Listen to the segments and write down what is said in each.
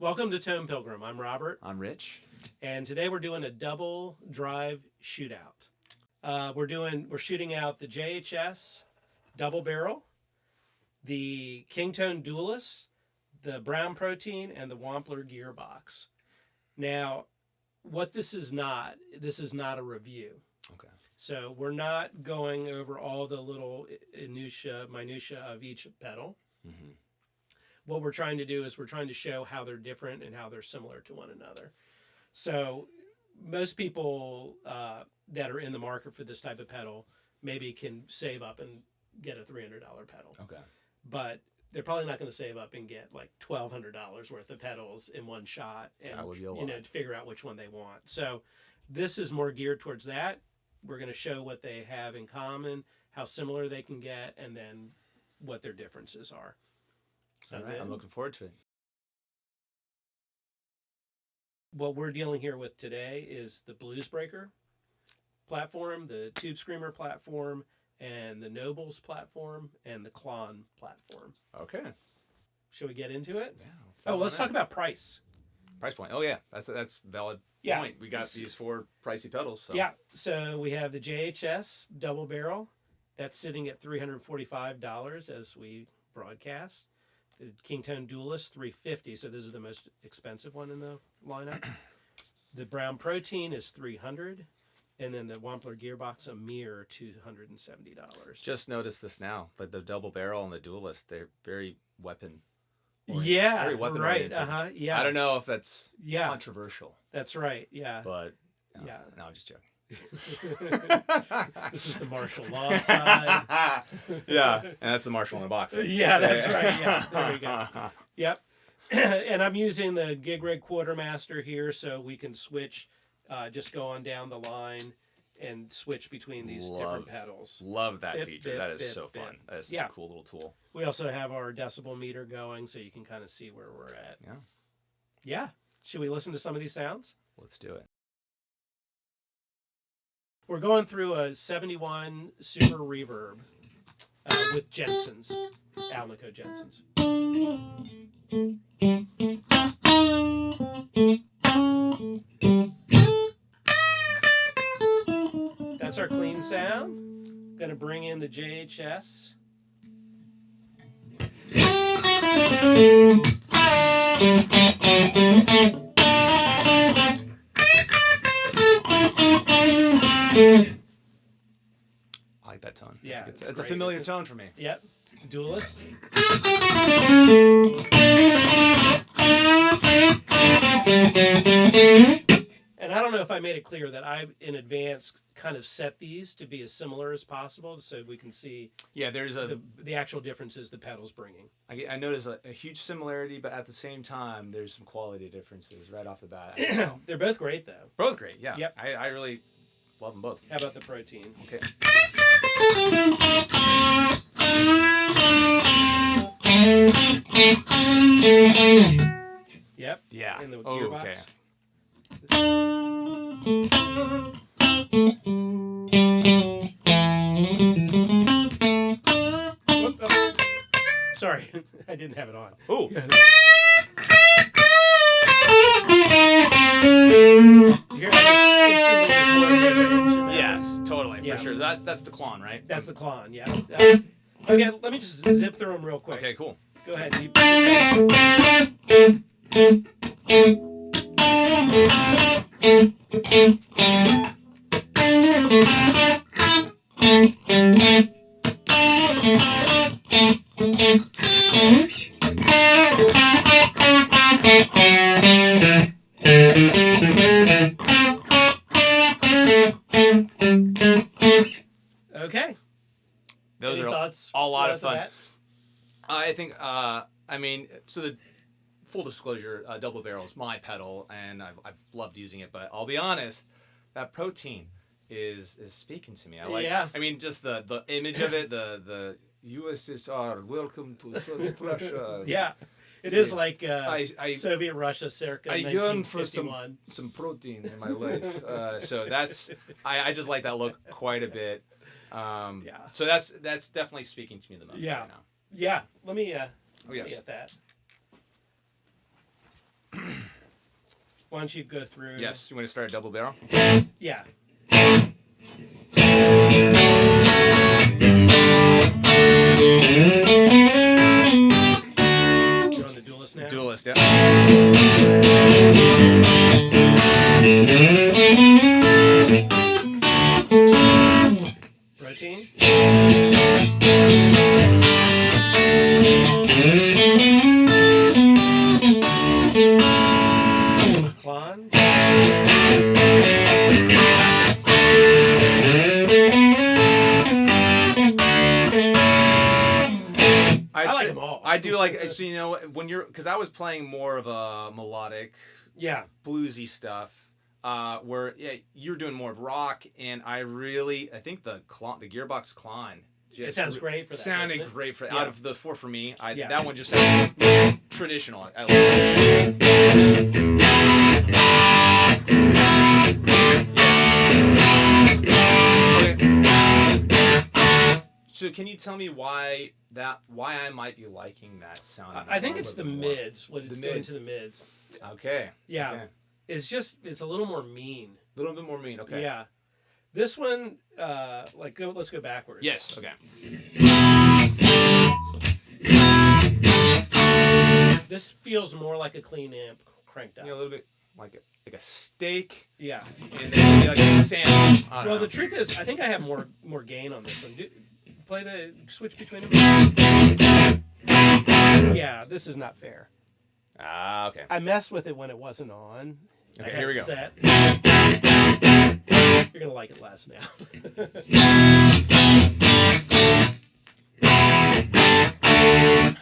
Welcome to Tone Pilgrim. I'm Robert. I'm Rich. And today we're doing a double drive shootout. We're shooting out the JHS Double Barrel, the King Tone Duellist, the Browne Protein, and the Wampler Gearbox. Now, what this is not a review. Okay. So we're not going over all the little minutia of each pedal. Mm-hmm. What we're trying to do is we're trying to show how they're different and how they're similar to one another. So most people that are in the market for this type of pedal maybe can save up and get a $300 pedal. Okay. But they're probably not going to save up and get like $1,200 worth of pedals in one shot and to figure out which one they want. So this is more geared towards that. We're going to show what they have in common, how similar they can get, and then what their differences are. So all right, I'm looking forward to it. What we're dealing here with today is the Blues Breaker platform, the Tube Screamer platform, and the Nobles platform, and the Klon platform. Okay. Should we get into it? Yeah. Let's talk about price. Price point. Oh yeah, that's valid point. We got these 4 pricey pedals. So. Yeah. So we have the JHS Double Barrel. That's sitting at $345 as we broadcast. The King Tone Duellist, $350. So this is the most expensive one in the lineup. The Browne Protein is $300, and then the Wampler Gearbox, a mere $270. Just noticed this now, but the Double Barrel and the Duellist, they're very weapon. Yeah, very weapon right. oriented. Yeah. I don't know if that's controversial. That's right. Yeah. But no, I'm just joking. This is the martial law side. Yeah, and that's the martial in the box. Yeah, that's right. Yeah, there we go. Yep. And I'm using the Gig Rig Quartermaster here, so we can switch, just go on down the line and switch between these different pedals. Love that feature. That is so fun. That is such a cool little tool. We also have our decibel meter going, so you can kind of see where we're at. Yeah. Yeah. Should we listen to some of these sounds? Let's do it. We're going through a 71 Super Reverb with Jensen's, Alnico Jensen's. That's our clean sound. Going to bring in the JHS. I like that tone. Yeah, it's a familiar tone for me. Yep. Duellist. And I don't know if I made it clear that I, in advance, kind of set these to be as similar as possible so we can see there's the actual differences the pedal's bringing. I notice a huge similarity, but at the same time, there's some quality differences right off the bat. They're both great, though. Both great, yeah. Yep. I really love them both. How about the Protein? Okay. Yep. Yeah. In the gearbox. Okay. Whoop, oh. Sorry, I didn't have it on. Ooh. You hear that? Instantly, there's more mid-range in there. Yes, totally, for sure. That's the Klon, right? That's the Klon, yeah. Okay, let me just zip through them real quick. Okay, cool. Go ahead. Okay. Those Any are thoughts a lot of right off fun. the bat? I think, so the full disclosure, Double Barrel is my pedal, and I've loved using it, but I'll be honest, that Protein is speaking to me. I like, I mean, just the image of it, the USSR, welcome to Soviet Russia. Yeah. It is like Soviet Russia circa I yearn for 1951. some protein in my life. So that's I just like that look quite a bit. So that's definitely speaking to me the most right now. Yeah. Let me Oh, yes. get that. Why don't you go through? Yes. You want to start a double barrel? Yeah. You're on the Duellist now? Duellist, yeah. Protein. Klon. I like them all. I do like, so you know, when you're, because I was playing more of a melodic, Yeah. bluesy stuff, where you're doing more of rock, and I think the Gearbox Klon. It sounds great for that. Sounded doesn't it? great for Yeah. out of the four for me. Yeah. That one just sounded most traditional at least. Okay. So can you tell me why I might be liking that sound? I think it's the mids. What it's doing mids. to the mids. Okay. Yeah. Okay. It's a little more mean. A little bit more mean. Okay. Yeah. This one, let's go backwards. Yes. Okay. This feels more like a clean amp cranked up. Yeah, a little bit like a steak, Yeah. and then maybe like a salmon. I don't Well, know. the truth is, I think I have more gain on this one. Play the switch between them. Yeah, this is not fair. Ah, okay. I messed with it when it wasn't on. Okay, I had here we it go. Set. You're gonna like it less now.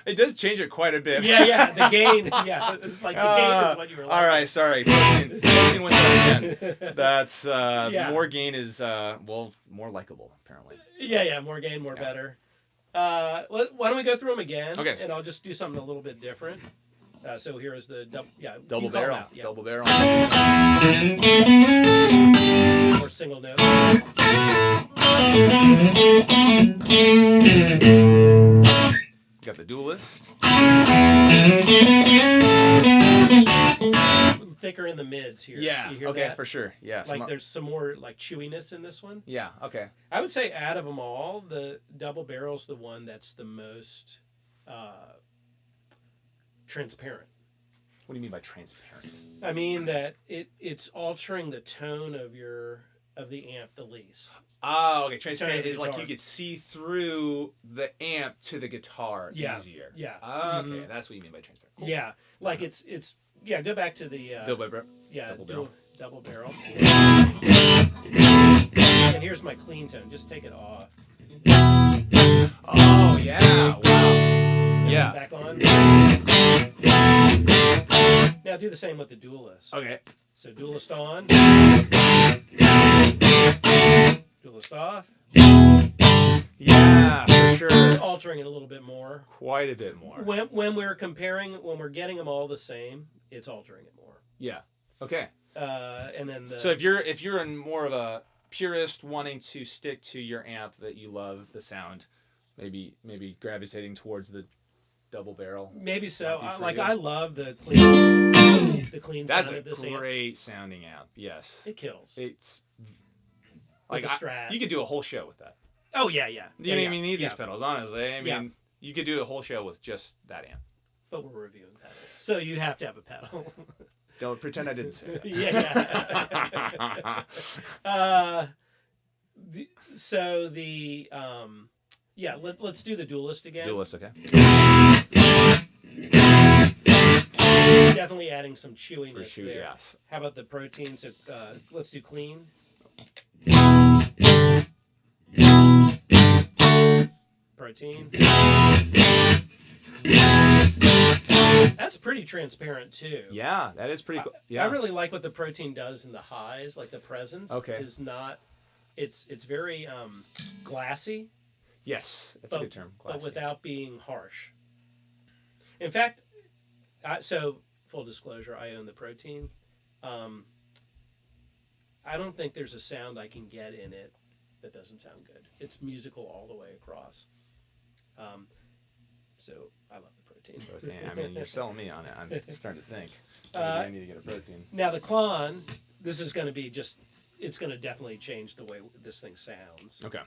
It does change it quite a bit. Yeah, the gain. Yeah, it's like the gain is what you were like. All right, sorry. Protein went down again. That's Yeah. more gain is more likable apparently. Yeah, more gain, more better. Why don't we go through them again? Okay. And I'll just do something a little bit different. So here is the double Double you call it barrel. out, yeah. Double barrel. Or single note. Got the Duellist. Thicker in the mids here. Yeah. You hear Okay, that? for sure. Yeah. Like there's some more like chewiness in this one. Yeah. Okay. I would say out of them all, the double barrel's the one that's the most transparent. What do you mean by transparent? I mean that it's altering the tone of the amp the least. Oh, okay. Transparent Tone of the is like guitar. you could see through the amp to the guitar easier. Yeah. Oh, okay, that's what you mean by transparent. Cool. Yeah. Like it's go back to the Double barrel. yeah, double barrel. double barrel. And here's my clean tone. Just take it off. Oh yeah! Wow. Yeah. Back on. Now do the same with the Duellist. Okay. So Duellist on. Duellist off. Yeah, for sure. Just altering it a little bit more. Quite a bit more. When we're getting them all the same, it's altering it more. Yeah. Okay. And then So if you're in more of a purist wanting to stick to your amp that you love the sound, maybe gravitating towards the double barrel. maybe so. Might be for Like you. I love the clean That's sound a of this amp. great sounding amp. Yes. It kills. It's With like the Strat. you could do a whole show with that. Oh yeah. You don't even need these Yeah. pedals, honestly. I mean, Yeah. you could do a whole show with just that amp. But we're reviewing pedals, so you have to have a pedal. Don't pretend I didn't say that. yeah. So the let's do the Duellist again. Duellist, okay. Definitely adding some chewiness For sure, there. yes. How about the protein? So let's do clean. Protein. That's pretty transparent too. Yeah, that is pretty cool. Yeah. I really like what the protein does in the highs, like the presence. Okay. Is not. It's very glassy, Yes, that's a good term. but Classy. without being harsh. In fact, so full disclosure, I own the protein. I don't think there's a sound I can get in it that doesn't sound good. It's musical all the way across. So I love the protein. I mean, you're selling me on it. I'm starting to think. Maybe I need to get a protein. Now the Klon, this is going to be just, it's going to definitely change the way this thing sounds. Okay.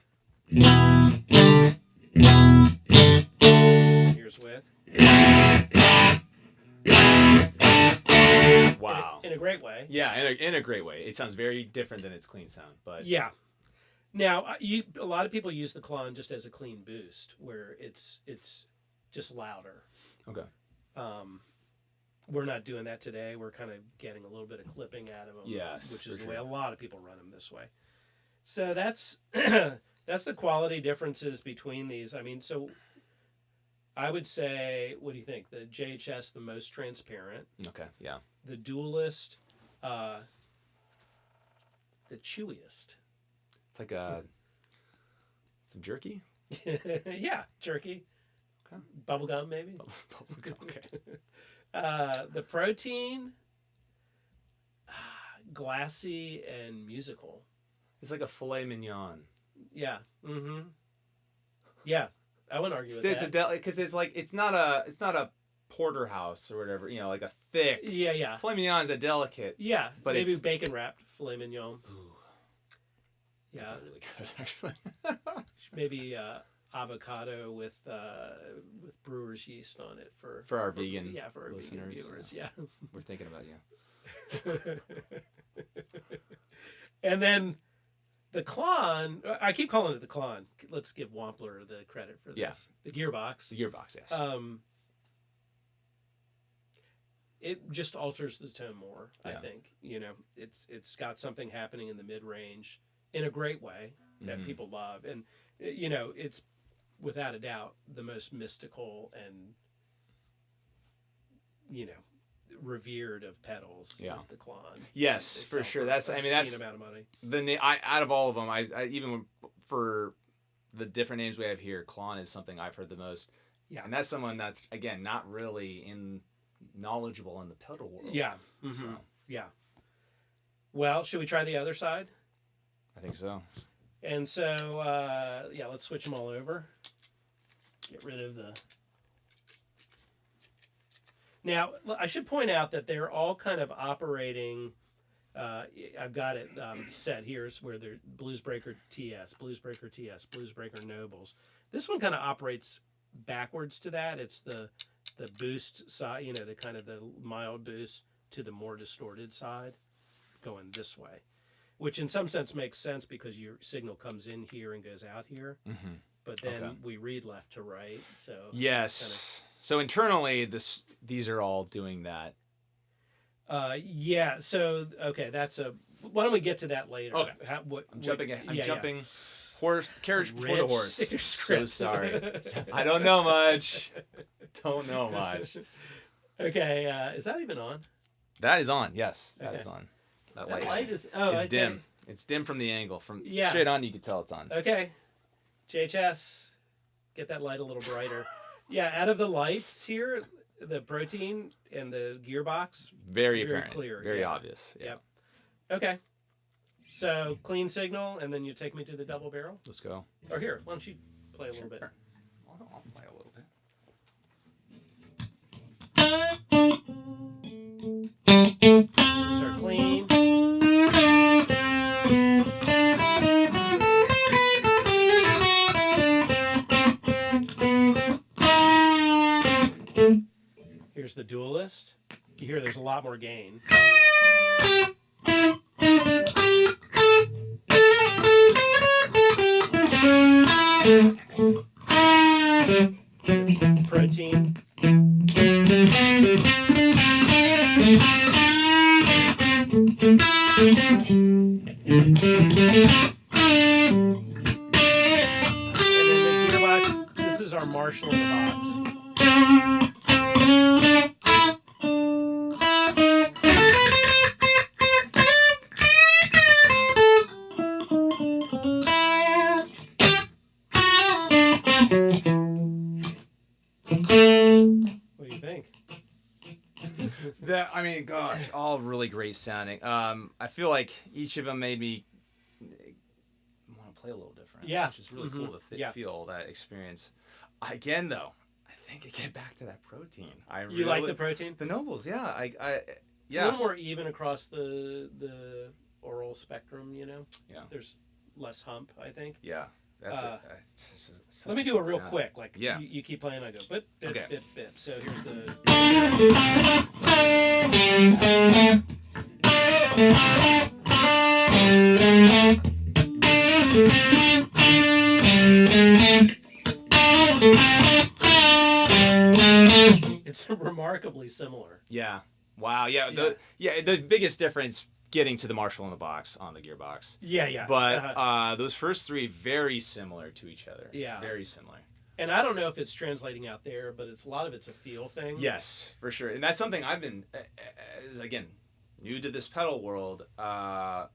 Here's with. Wow. In a great way. Yeah, in a great way. It sounds very different than its clean sound, but Yeah. Now, a lot of people use the Klon just as a clean boost, where it's just louder. Okay. We're not doing that today. We're kind of getting a little bit of clipping out of them, Yes, which is for the way sure. a lot of people run them this way. So that's that's the quality differences between these. I mean, so I would say, what do you think? The JHS, the most transparent. Okay. Yeah. The Duellist, the chewiest. It's like some jerky. Yeah, jerky. Okay. Bubblegum, maybe. Okay. The Protein, glassy and musical. It's like a filet mignon. Yeah. Mm-hmm. Yeah, I wouldn't argue with It's that. because it's like it's not a porterhouse or whatever. You know, like a thick. Yeah. Filet mignon is a delicate. Yeah, But maybe it's- bacon wrapped filet mignon. Ooh, Yeah, that's not really good actually. maybe avocado with brewer's yeast on it for For our vegan for our vegan listeners, viewers. Yeah. We're thinking about you. And then the Klon, I keep calling it the Klon. Let's give Wampler the credit for this. Yeah. The Gearbox. The gearbox, yes. It just alters the tone more, I Yeah. think. You know, it's got something happening in the mid-range in a great way that people love. And, you know, it's without a doubt the most mystical and, you know, revered of pedals Yeah. is the Klon. Yes, for Itself sure. for That's an I mean obscene that's amount of money. out of all of them, I even for the different names we have here, Klon is something I've heard the most. Yeah. And that's someone that's again not really knowledgeable in the pedal world. Yeah. Mm-hmm. So Yeah. Well, should we try the other side? I think so. And so, let's switch them all over. Get rid of the... Now, I should point out that they're all kind of operating... I've got it set here is where they're Bluesbreaker TS, Bluesbreaker TS, Bluesbreaker Nobles. This one kind of operates backwards to that. It's the boost side, you know, the kind of the mild boost to the more distorted side, going this way, which in some sense makes sense because your signal comes in here and goes out here, but then we read left to right. So Yes. So internally, these are all doing that. yeah. So okay, that's a. Why don't we get to that later? Okay. I'm jumping. Carriage before the Rich, horse. stick to So script. sorry. I don't know much. Don't know much. Okay, is that even on? That is on. Yes, that Okay. is on. That That light light is. is. Oh, It's okay. dim. It's dim from the angle. From Yeah. straight on, you can tell it's on. Okay, JHS, get that light a little brighter. Yeah, out of the lights here, the Protein and the Gearbox. Very Very apparent. clear, Very yeah. obvious. Yeah. Yep. Okay. So clean signal, and then you take me to the double barrel. Let's go. Or here, why don't you play a little bit? I'll play a little bit. Start clean. Here's the Duellist. You hear there's a lot more gain. Protein. And then the gearbox, this is our Marshall in the box. What do you think? I mean, gosh, all really great sounding. I feel like each of them made me want to play a little different. Yeah. Which is really cool to Yeah. feel that experience. Again, though, I think I get back to that Protein. You like the Protein? The Nobles, yeah. It's a little more even across the oral spectrum, you know? Yeah. There's less hump, I think. Yeah. That's Let me do it real quick. Like, yeah. you keep playing, I go, bip, bip, Okay. bip, bip. So here's the... It's remarkably similar. Yeah. Wow. Yeah. The biggest difference getting to the Marshall in the box on the gearbox. Yeah. But those first three very similar to each other. Yeah. Very similar. And I don't know if it's translating out there, but a lot of it's a feel thing. Yes, for sure. And that's something I've been, again, new to this pedal world, because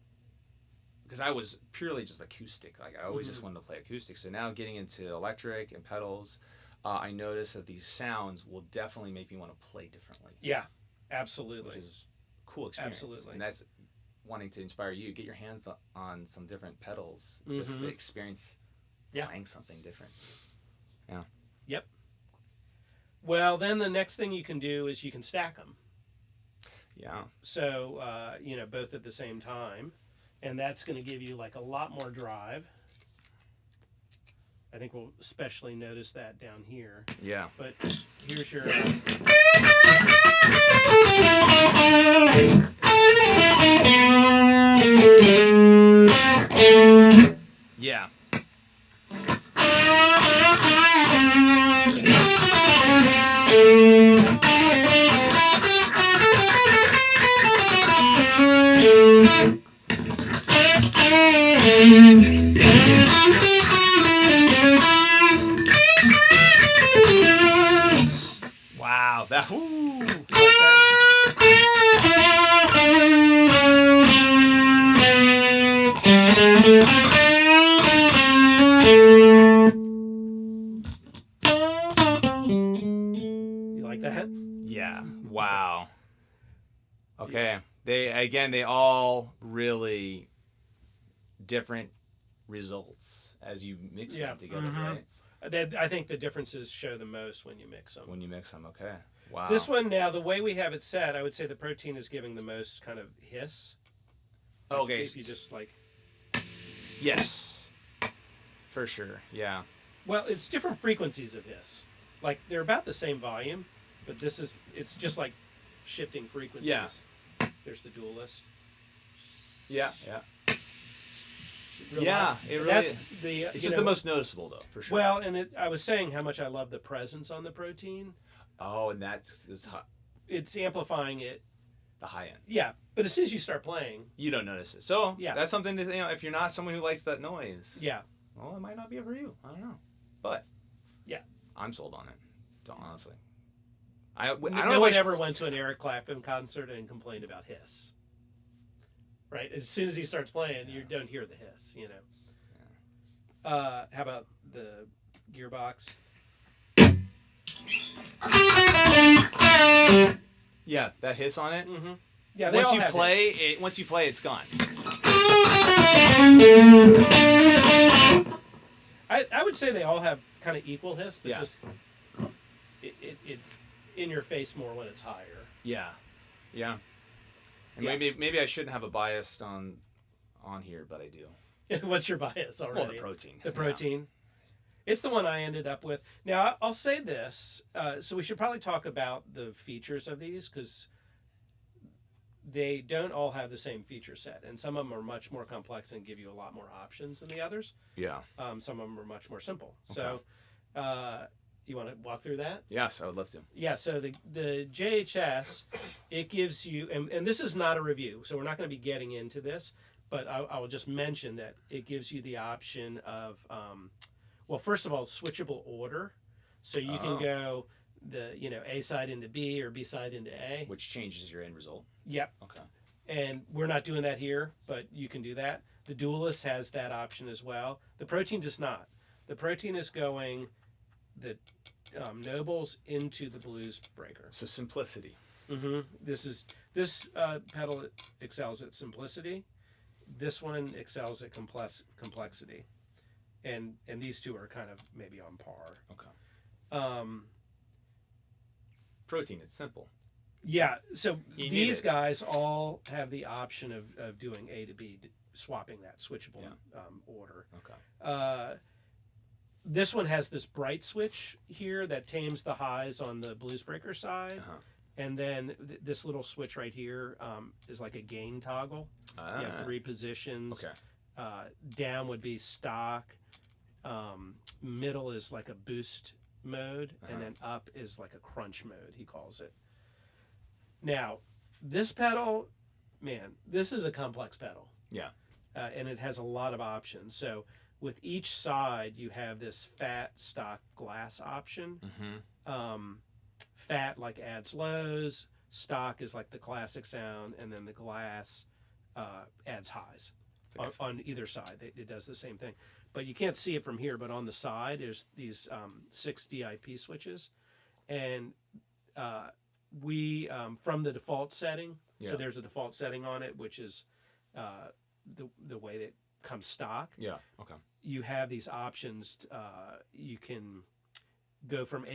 I was purely just acoustic. Like, I always just wanted to play acoustic. So now getting into electric and pedals, I noticed that these sounds will definitely make me want to play differently. Yeah, absolutely. Which is a cool experience. Absolutely. And that's wanting to inspire you. Get your hands on some different pedals just to experience playing something different. Yeah. Yep. Well, then the next thing you can do is you can stack them. Yeah. So, both at the same time. And that's going to give you like a lot more drive. I think we'll especially notice that down here. Yeah. But here's your... Yeah. Wow, that whoo! Like You like that? Yeah. Wow. Okay. They all really different results as you mix them together, right? I think the differences show the most when you mix them. When you mix them, okay. Wow. This one now, the way we have it set, I would say the Protein is giving the most kind of hiss. Okay. If you just like... Yes. For sure, yeah. Well, it's different frequencies of hiss. Like, they're about the same volume, but it's just like shifting frequencies. Yeah. There's the Duellist. Yeah. Real Yeah, loud. it really That's is. the... It's just the most noticeable, though, for sure. Well, and I was saying how much I love the presence on the Protein. Oh, and that's It's amplifying it. the high end. Yeah, but as soon as you start playing... You don't notice it. So, Yeah. that's something to, if you're not someone who likes that noise, Yeah. well, it might not be for you. I don't know. But, Yeah. I'm sold on it, honestly. No one ever went to an Eric Clapton concert and complained about hiss. Right? As soon as he starts playing, you don't hear the hiss, you know. Yeah. How about the Gearbox? Yeah, that hiss on it. Mm-hmm. Yeah, Once you play, it's gone. I would say they all have kind of equal hiss, but Yeah. just it's in your face more when it's higher. Yeah. And Yeah. maybe I shouldn't have a bias on here, but I do. What's your bias already? Well, the Protein. The Protein. It's the one I ended up with. Now, I'll say this. So we should probably talk about the features of these because they don't all have the same feature set. And some of them are much more complex and give you a lot more options than the others. Yeah. Some of them are much more simple. Okay. So you want to walk through that? Yes, I would love to. Yeah, so the JHS, it gives you, and this is not a review, so we're not going to be getting into this, but I will just mention that it gives you the option of, well, first of all, switchable order. So you can go A side into B or B side into A. Which changes your end result. Yep. Okay. And we're not doing that here, but you can do that. The Duellist has that option as well. The Protein does not. The Protein is going the Nobles into the Blues Breaker. So simplicity. Mm-hmm. This pedal excels at simplicity. This one excels at complexity, and these two are kind of maybe on par. Okay. Protein, it's simple. Yeah, so You need these it. guys all have the option of doing A to B, swapping that switchable order. Okay. This one has this bright switch here that tames the highs on the Bluesbreaker side. And then this little switch right here is like a gain toggle. You have 3 positions. Okay. Down would be stock. Middle is like a boost mode. And then up is like a crunch mode, he calls it. Now, this pedal, man, this is a complex pedal. Yeah. And it has a lot of options. So with each side, you have this fat stock glass option. Fat like adds lows, stock is like the classic sound, and then the glass adds highs on either side. It does the same thing. But you can't see it from here, but on the side there's these 6 DIP switches. And we, from the default setting, so there's a default setting on it, which is the way that comes stock. Yeah. Okay. You have these options. You can go from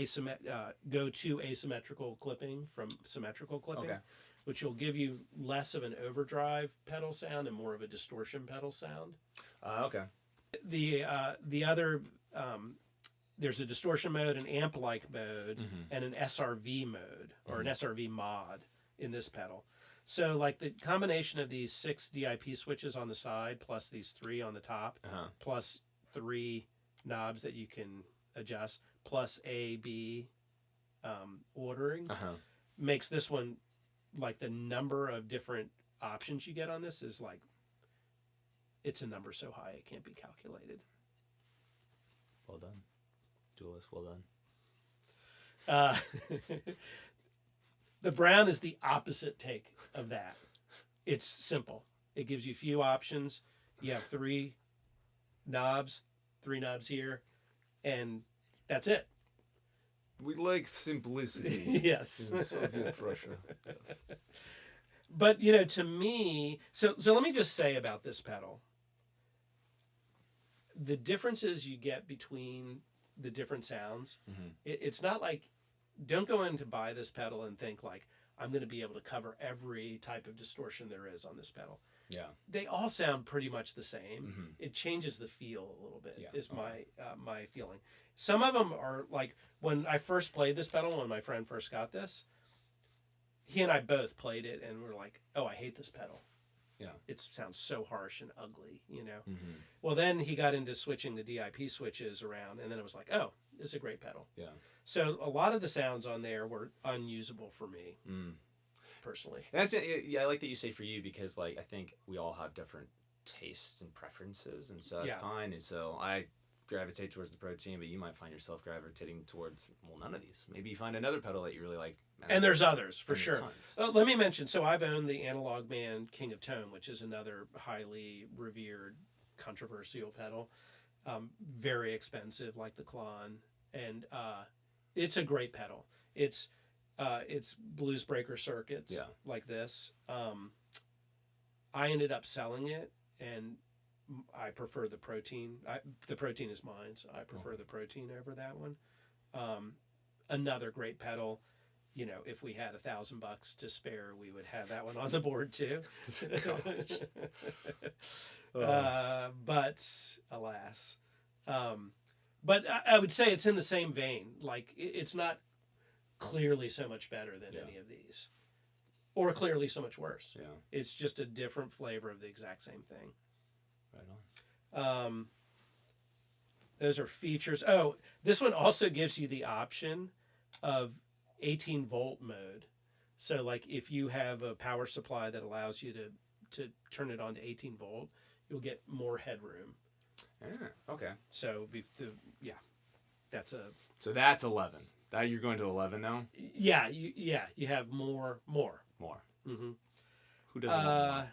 go to asymmetrical clipping from symmetrical clipping, which will give you less of an overdrive pedal sound and more of a distortion pedal sound. Okay. The other there's a distortion mode, an amp-like mode, and an SRV mode or an SRV mod in this pedal. So like the combination of these 6 DIP switches on the side plus these 3 on the top plus 3 knobs that you can adjust plus A, B ordering makes this one, like the number of different options you get on this is like, it's a number so high it can't be calculated. Well done. Duelist, well done. The Browne is the opposite take of that. It's simple. It gives you few options. You have 3 knobs here, and that's it. We like simplicity. Yes. In Soviet Russia. Yes. But, you know, to me, so let me just say about this pedal. The differences you get between the different sounds, it's not like, don't go in to buy this pedal and think like, I'm going to be able to cover every type of distortion there is on this pedal. Yeah. They all sound pretty much the same. It changes the feel a little bit, is my feeling. Some of them are like, when I first played this pedal, when my friend first got this, he and I both played it and we're like, oh, I hate this pedal. Yeah. It sounds so harsh and ugly, you know? Well, then he got into switching the DIP switches around, and then it was like, oh, this is a great pedal. Yeah. So a lot of the sounds on there were unusable for me, personally. And that's it. Yeah, I like that you say for you, because like I think we all have different tastes and preferences, and so that's fine. And so I gravitate towards the Protein, but you might find yourself gravitating towards, well, none of these. Maybe you find another pedal that you really like. And there's others, for sure. Let me mention, so I've owned the Analog Man King of Tone, which is another highly revered, controversial pedal. Very expensive, like the Klon. And it's a great pedal. It's Bluesbreaker circuits like this. I ended up selling it, and I prefer the Protein. The Protein is mine, so I prefer the Protein over that one. Another great pedal. You know, if we had $1,000 to spare, we would have that one on the board too. But alas, but I would say it's in the same vein. Like it's not clearly so much better than any of these, or clearly so much worse. Yeah, it's just a different flavor of the exact same thing. Right on. Those are features. Oh, this one also gives you the option of 18-volt mode. So like if you have a power supply that allows you to turn it on to 18 volt, you'll get more headroom. Okay. So that's a. So that's 11. That you're going to 11 now? Yeah, you have more. Mm-hmm. Who doesn't want more?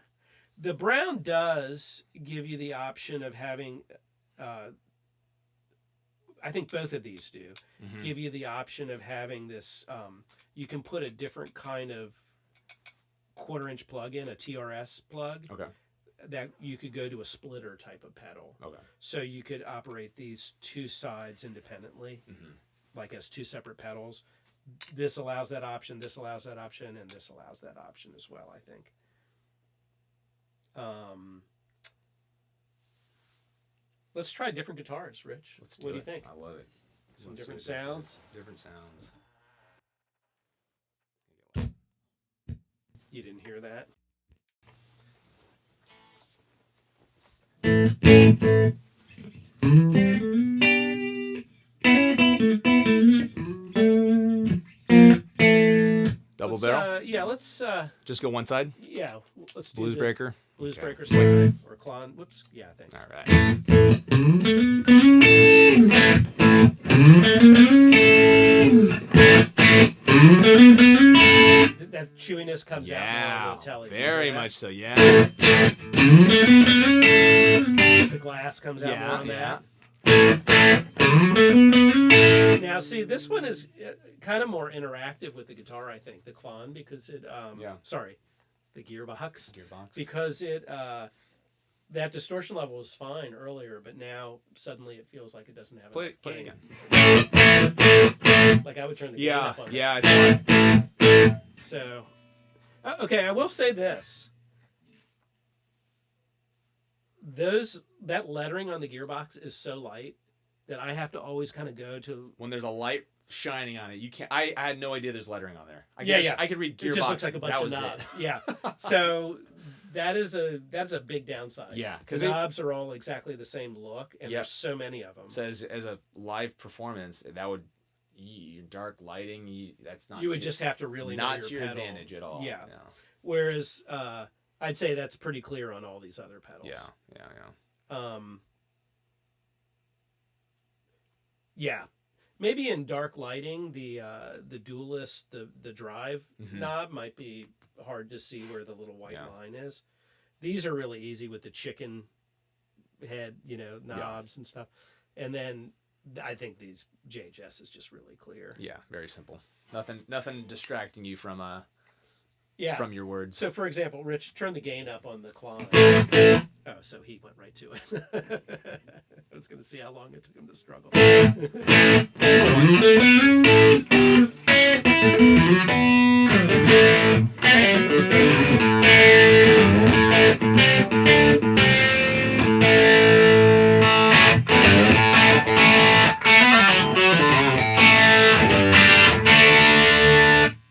The Browne does give you the option of having. I think both of these do give you the option of having this. You can put a different kind of 1/4-inch plug in, a TRS plug. Okay. That you could go to a splitter type of pedal. Okay. So you could operate these 2 sides independently, like as 2 separate pedals, this allows that option, this allows that option, and this allows that option as well, I think. Let's try different guitars, Rich. What do you think? I love it. Some different sounds. Different sounds. You didn't hear that? Double barrel? Yeah, let's... Just go one side? yeah, let's do Blues breaker? Blues Okay. breaker swing or Klon. Whoops. Yeah, thanks. All right. That chewiness comes out more Yeah, on the Tele. very much so, yeah. The glass comes out more on Yeah. that. Now, see, this one is kind of more interactive with the guitar, I think, the Klon, because it, sorry, the Gearbox. Because it, that distortion level was fine earlier, but now suddenly it feels like it doesn't have enough Play gain. it again. Like I would turn the gain up on it. Yeah, yeah. So, okay, I will say this. That lettering on the Gearbox is so light that I have to always kind of go to... When there's a light shining on it, you can't. I had no idea there's lettering on there. I could read Gearbox. It just looks like a bunch of knobs. Yeah. So that's a big downside. Yeah, because knobs are all exactly the same look, and there's so many of them. So as a live performance, that would dark lighting. That's not. You would just have to really not know to your pedal. advantage at all. Yeah. No. Whereas I'd say that's pretty clear on all these other pedals. Yeah. Yeah. Maybe in dark lighting, the Duellist, the drive knob might be hard to see where the little white line is. These are really easy with the chicken head, knobs and stuff. And then I think these JHS is just really clear. Yeah, very simple. Nothing distracting you from from your words. So, for example, Rich, turn the gain up on the Klon. Oh, so he went right to it. I was going to see how long it took him to struggle.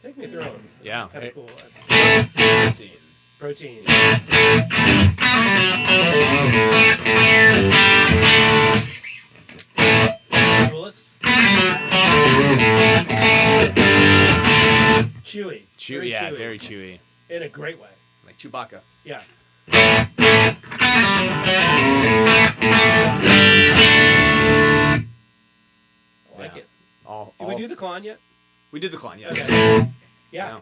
Take me through them. Yeah. Kind of cool. Protein. Duellist. Chewy. Very chewy. In a great way. Like Chewbacca. Yeah. I like it. Did we do the Klon yet? We did the Klon, yes. Okay. Yeah.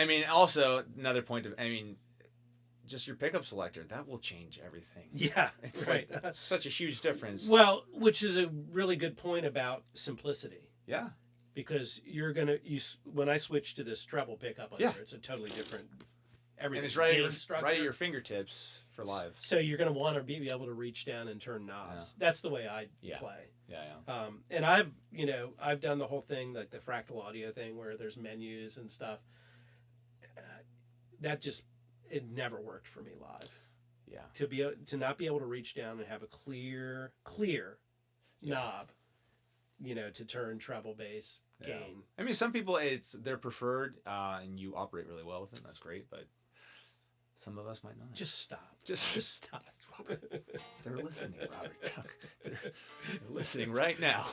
I mean, also another point just your pickup selector, that will change everything. Yeah, it's right. like such a huge difference. Well, which is a really good point about simplicity. Yeah. Because when I switch to this treble pickup on there, it's a totally different everything. And it's right at your fingertips for live. So you're going to want to be able to reach down and turn knobs. Yeah. That's the way I play. Yeah. And I've done the whole thing, like the fractal audio thing where there's menus and stuff. It never worked for me live. Yeah. To not be able to reach down and have a clear knob, to turn treble, bass, gain. I mean, some people it's their preferred, and you operate really well with them. That's great, but some of us might not. Just stop. Just stop. Robert. They're listening, Robert. They're listening right now.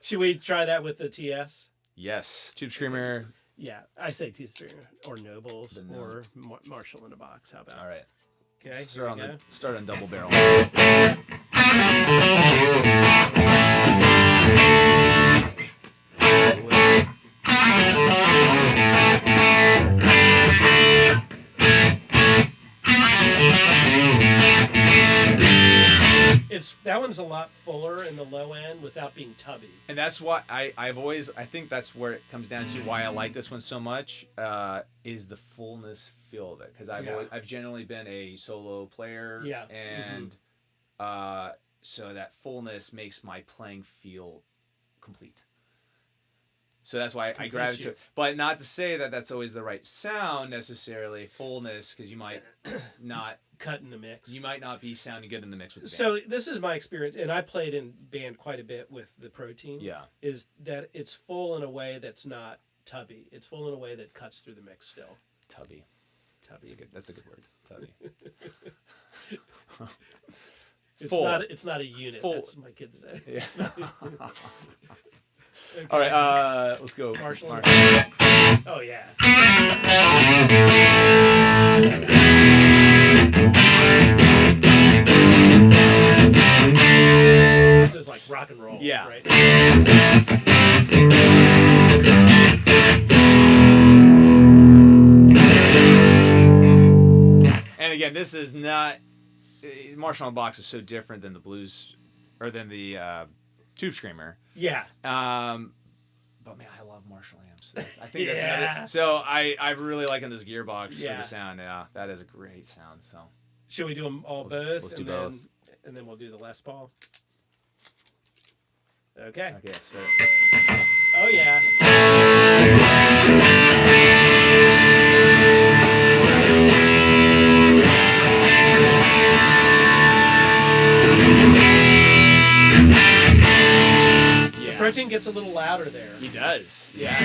Should we try that with the TS? Yes. Tube Screamer. Yeah, I say T-Screamer or Nobles or Marshall in a box. How about? All right. Okay. Start on Double Barrel. That one's a lot fuller in the low end without being tubby. And that's why I think that's where it comes down to why I like this one so much, is the fullness feel of it. Because I've generally been a solo player, and so that fullness makes my playing feel complete. So that's why I gravitate to it. But not to say that that's always the right sound necessarily, fullness, because you might not cut in the mix. You might not be sounding good in the mix with the band. So this is my experience, and I played in band quite a bit with the Protein. Yeah. Is that it's full in a way that's not tubby. It's full in a way that cuts through the mix still. Tubby. That's a good word. Tubby. It's not a unit. Full. That's what my kids say. Yeah. Okay. All right, let's go. Marshall. Oh yeah. This is like rock and roll. Yeah. Right? And again, this is not. Marshall on Box is so different than the blues, or than the Tube Screamer. Yeah. But man, I love Marshall amps. I think that's another. So I really liking this gearbox for the sound. Yeah, that is a great sound. So should we do them all both? Let's do both, and then we'll do the Les Paul. Okay. Okay. So. Oh yeah. Protein gets a little louder there. He does. Yeah.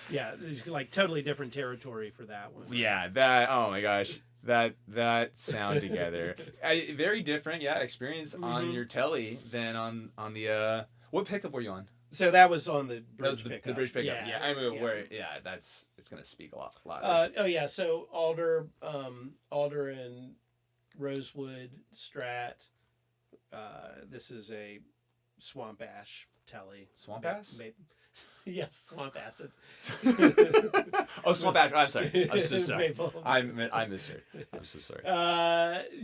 Yeah, it's like totally different territory for that one. Yeah, that. Oh my gosh, that sound together, very different. Yeah, experience on your Tele than on the. What pickup were you on? So that was on the bridge pickup. The bridge pickup. Yeah, I mean, it's gonna speak a lot louder. Oh yeah, so Alder and Rosewood Strat. This is a Swamp Ash Tele. Swamp Ash? Yes, Swamp Acid. Oh, Swamp Ash. I'm sorry. I'm so sorry. Maple. I misheard. I'm so sorry.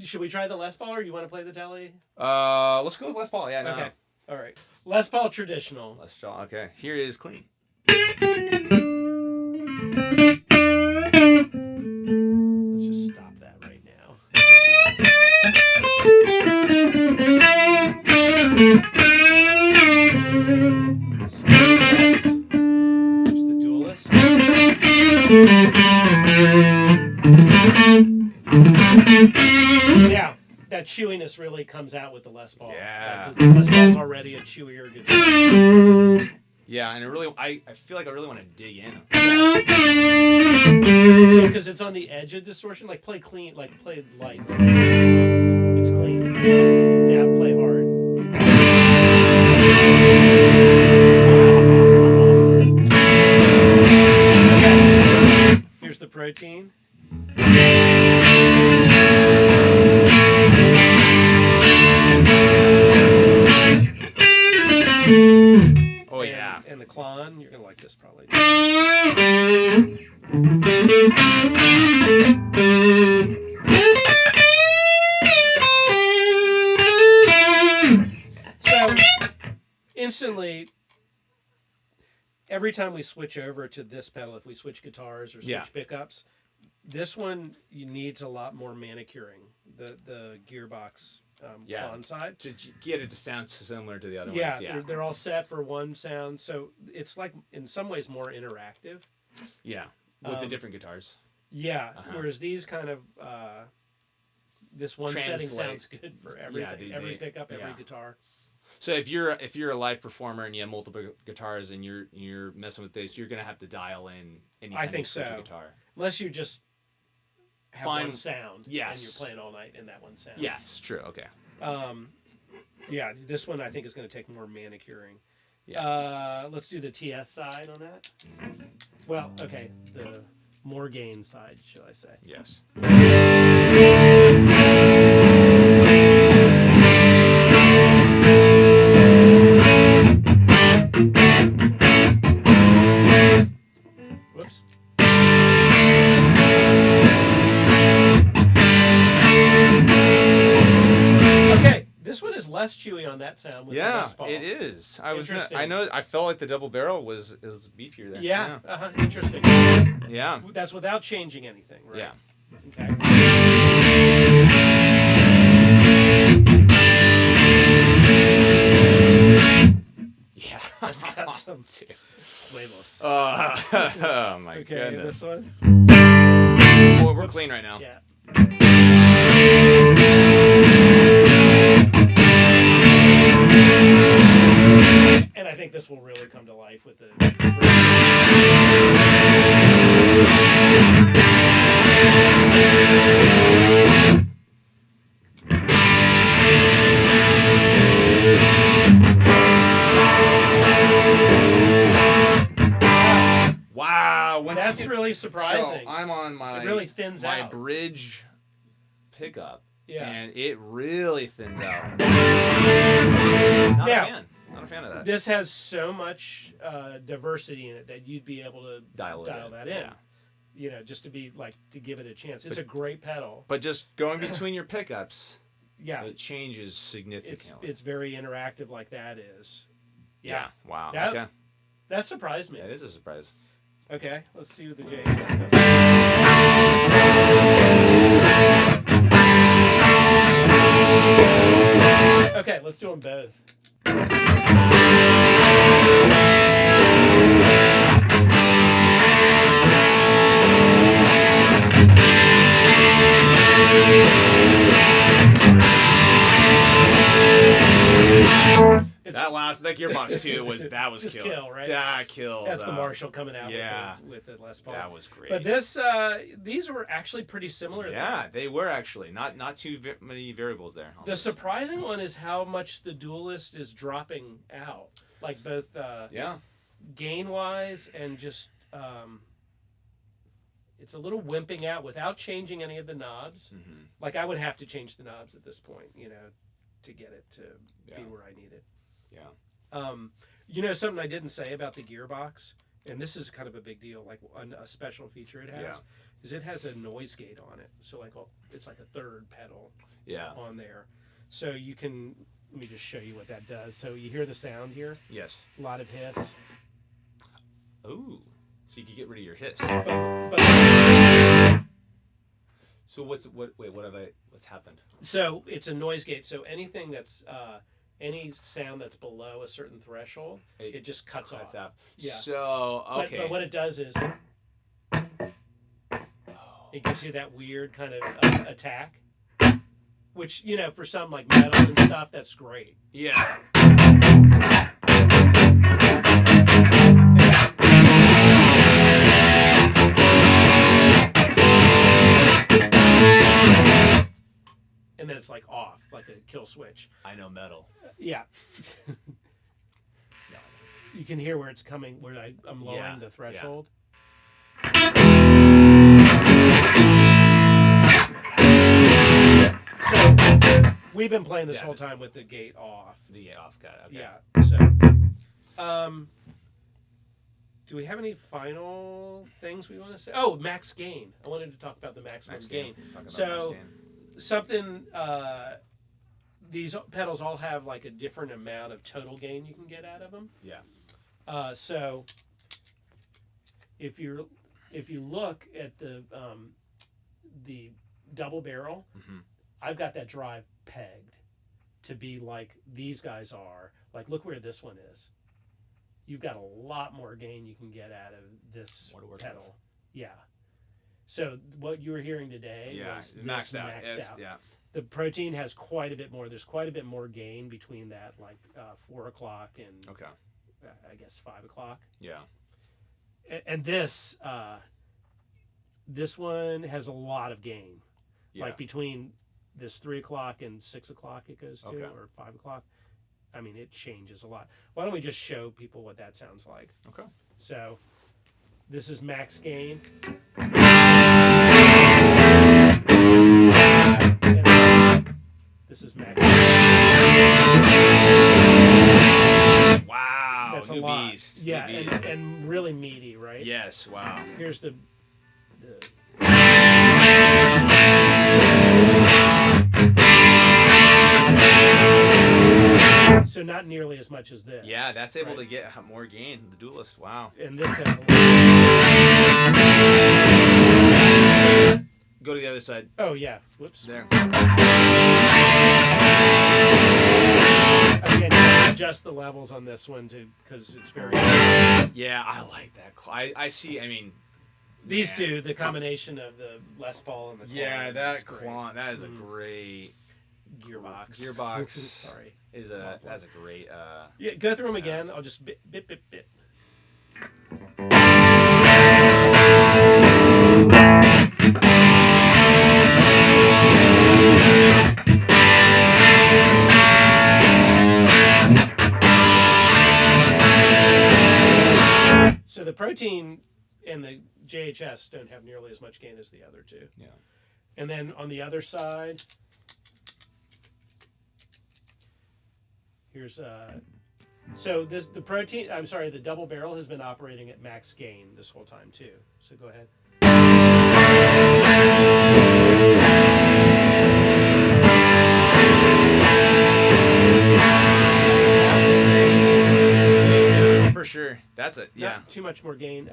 Should we try the Les Paul, or you want to play the Tele? Let's go with Les Paul. Yeah. No. Okay. All right. Les Paul traditional. Les Paul. Okay. Here is clean. Let's just stop that right now. There's the Duellist. Yeah. That chewiness really comes out with the Les Paul. Yeah. Because the Les Paul's already a chewier guitar. Yeah, and I feel like I really want to dig in. Yeah, because it's on the edge of distortion. Like, play clean, like, play light. It's clean. Yeah, play hard. Here's the Protein. Oh yeah. And the Klon, you're gonna like this probably. So instantly, every time we switch over to this pedal, if we switch guitars or switch pickups, this one needs a lot more manicuring. The gearbox Klon side to get it to sound similar to the other ones. Yeah, they're all set for one sound, so it's like in some ways more interactive. Yeah, with the different guitars. Yeah, whereas these kind of this one setting sounds good for everything, every pickup, every guitar. So if you're a live performer and you have multiple guitars and you're messing with this, you're gonna have to dial in anytime you switch a guitar. Unless you just have one sound. Yes. And you're playing all night in that one sound. Yeah, it's true. Okay. Yeah, this one I think is going to take more manicuring. Yeah. Let's do the TS side on that. Well, okay, the more gain side, should I say? Yes. Whoops. Okay, this one is less less chewy on that sound with the Yeah, Les Paul. it is. Interesting. I felt like the double barrel was beefier there. Yeah, interesting. Yeah. That's without changing anything, right? Yeah. Okay. Yeah. That's got some huevos. Oh my Okay, goodness. this one? Well, we're clean right now. Yeah. And I think this will really come to life with the... Wow. That's really surprising. So I'm on my It really thins my out. bridge pickup. Yeah. And it really thins out. Not Now, a fan. Not a fan of that. This has so much diversity in it that you'd be able to Dial that in. Yeah. You know, just to be like to give it a chance. It's a great pedal. But just going between your pickups, Yeah, it changes significantly. it's very interactive like that is. Yeah. Wow. That- Okay. That surprised me. Yeah, it is a surprise. Okay, let's see what the JHS does. Okay, let's do them both. That gearbox too was Just killer. kill, right? That killed. That's the Marshall coming out Yeah. with the Les Paul. That was great. But these were actually pretty similar. Yeah, they were actually not too many variables there. The surprising one is how much the Duellist is dropping out, like both Yeah. gain wise and just it's a little wimping out without changing any of the knobs. Mm-hmm. Like I would have to change the knobs at this point, you know, to get it to be where I need it. Yeah. You know, something I didn't say about the gearbox, and this is kind of a big deal, like a special feature it has, is it has a noise gate on it. So like it's like a third pedal Yeah. on there. So you can, let me just show you what that does. So you hear the sound here, Yes. a lot of hiss. Ooh. So you can get rid of your hiss. But So what's happened? so it's a noise gate. So anything that's any sound that's below a certain threshold, it just cuts off. Yeah. So okay. But what it does is it gives you that weird kind of attack, which, you know, for something like metal and stuff, that's great. Yeah. And then it's like off, like a kill switch. I know metal. Yeah. No. You can hear where it's coming, where I'm lowering the threshold. So we've been playing this whole time with the gate off. The off cut. Okay. Yeah. So, do we have any final things we want to say? Oh, max gain. I wanted to talk about the maximum gain. Let's talk about So, max gain. something. These pedals all have like a different amount of total gain you can get out of them. Yeah. So if you look at the double barrel, I've got that drive pegged to be like these guys are. Like, look where this one is. You've got a lot more gain you can get out of this pedal. Yeah. So what you were hearing today was maxed out. Yeah. The Protein has quite a bit more. There's quite a bit more gain between that, like 4 o'clock and I guess 5 o'clock. Yeah. And this one has a lot of gain. Yeah. Like between this 3 o'clock and 6 o'clock it goes to, or 5 o'clock. I mean, it changes a lot. Why don't we just show people what that sounds like? Okay. So this is max gain. This is max. Wow. That's new a lot. beast. Yeah, New beast. and really meaty, right? Yes. Wow. Here's the not nearly as much as this. Yeah, that's able right? to get more gain. The Duelist, wow. And this has a lot. Go to the other side. Oh yeah. Whoops. There. Again, you can adjust the levels on this one too, because it's very. Yeah, I like that. I see. I mean, These two, the combination of the Les Paul and the Klon. yeah, is that great. Klon, that is a great Gearbox. Sorry, that's a great. Yeah, go through them again. I'll just bit. So the Protein and the JHS don't have nearly as much gain as the other two. Yeah. And then on the other side, here's so the Protein. I'm sorry, the Double Barrel has been operating at max gain this whole time too. So go ahead. Yeah, for sure. That's it. Yeah. Not too much more gain.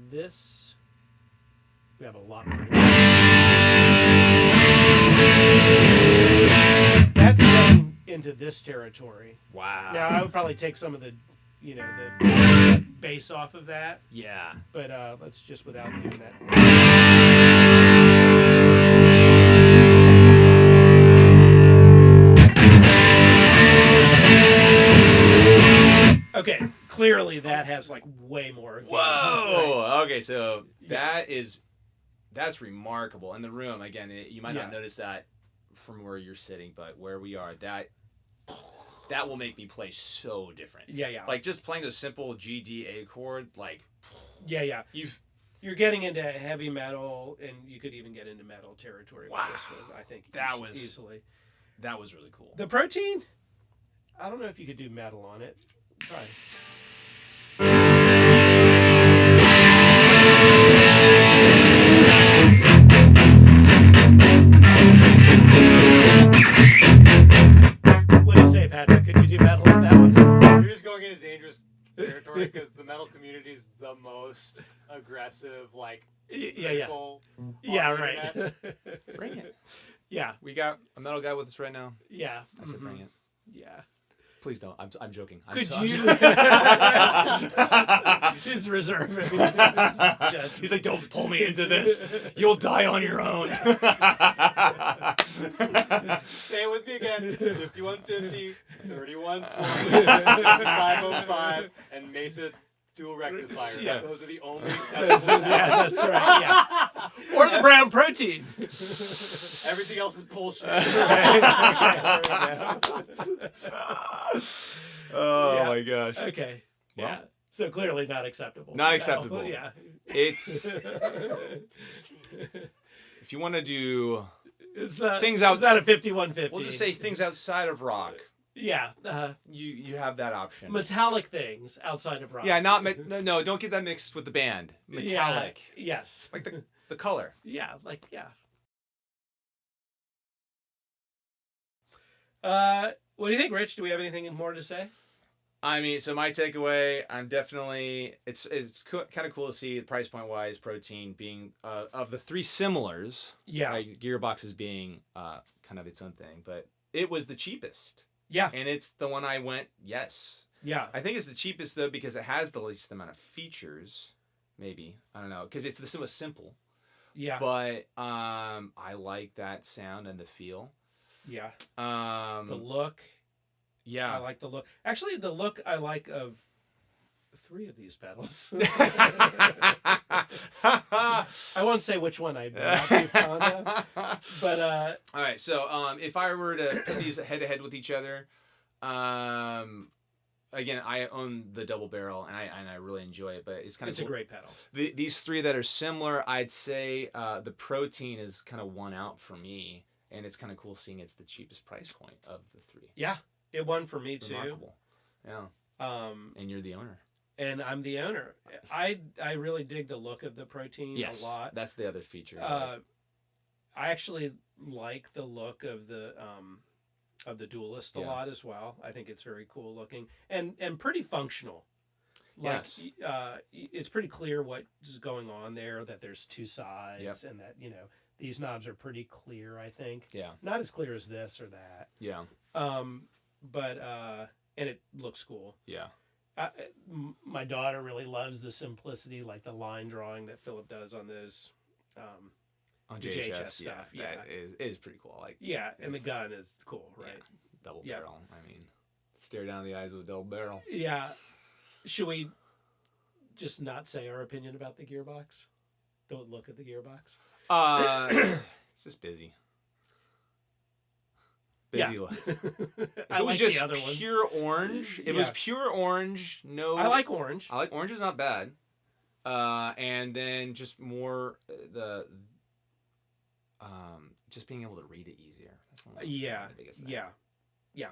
This we have a lot more. That's getting into this territory. Wow. Now I would probably take some of the, the bass off of that, Yeah. but let's just without doing that. Okay, clearly that has like way more. gain. Whoa. Okay, so that's remarkable. In the room, again, you might not notice that from where you're sitting, but where we are, that will make me play so different. Yeah. Like just playing those simple G D A chord, like Yeah. You're getting into heavy metal, and you could even get into metal territory with this one. I think that was easily. That was really cool. The Protein, I don't know if you could do metal on it. Try. What do you say, Patrick? Could you do metal on that one? You're just going into dangerous territory because the metal community is the most aggressive, like, Yeah. critical Yeah, on the right. internet. Bring it. Yeah. We got a metal guy with us right now. Yeah. I said, bring it. Yeah. Please don't. I'm joking. Could I'm you? His reserve. He's like, don't pull me into this. You'll die on your own. Say it with me again. 5150, 3140, 6505, and Mesa dual rectifier. Yeah. Those are the only Yeah, acceptable sounds. that's right. Yeah. Or the Browne Protein. Everything else is bullshit. Oh Yeah. my gosh. Okay. Well, Yeah. So clearly not acceptable. Not acceptable. Yeah. It's if you want to do It's things It's not a outside. 5150. We'll just say things outside of rock. Yeah. You have that option. Metallic things outside of rock. Yeah, not no. Don't get that mixed with the band. Metallic, Yeah. Yes. like the color. Yeah. What do you think, Rich? Do we have anything more to say? I mean, so my takeaway, I'm definitely it's kind of cool to see price point wise, Protein being of the three similars. Yeah. Right, Gearboxes being kind of its own thing, but it was the cheapest. Yeah. And it's the one I went, yes. Yeah. I think it's the cheapest though because it has the least amount of features. Maybe I don't know because it's the most simple. Yeah. But I like that sound and the feel. Yeah. The look. Yeah. I like the look. Actually, the look I like of three of these pedals. I won't say which one I'm not too fond of, but all right. So if I were to put these head to head with each other, again, I own the Double Barrel and I really enjoy it, but it's kind of it's a great pedal. These three that are similar, I'd say the Protein is kind of one out for me, and it's kind of cool seeing it's the cheapest price point of the three. Yeah, it won for me too. Remarkable. Yeah. And you're the owner. And I'm the owner. I really dig the look of the Protein a lot. That's the other feature. I actually like the look of the Duellist a Yeah. lot as well. I think it's very cool looking and pretty functional. Yes. It's pretty clear what's going on there. That there's two sides, Yep. and that these knobs are pretty clear. I think Yeah. not as clear as this or that. Yeah. But and it looks cool. Yeah. My daughter really loves the simplicity, like the line drawing that Philip does on those. On The JHS, JHS stuff, yeah. that is pretty cool. Like Yeah, and the It's- gun is cool, right? yeah, double Yeah. barrel. I mean, stare down the eyes with a double barrel. Yeah. Should we just not say our opinion about the gearbox? Don't look at the gearbox. It's just busy. Yeah. Busy look. I It was like just the other ones. pure orange. It was Yeah. pure orange. No, I like orange. I like orange is not bad. And then just more just being able to read it easier. That's one of Yeah, the biggest thing. yeah.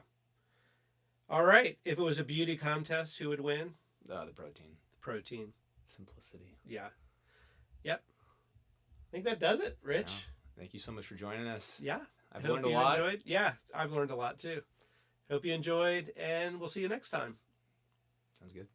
All right. If it was a beauty contest, who would win? The protein, Protein. simplicity. Yeah. Yep. I think that does it, Rich. Yeah. Thank you so much for joining us. Yeah. I've Hope learned a you lot. enjoyed. Yeah, I've learned a lot too. Hope you enjoyed, and we'll see you next time. Sounds good.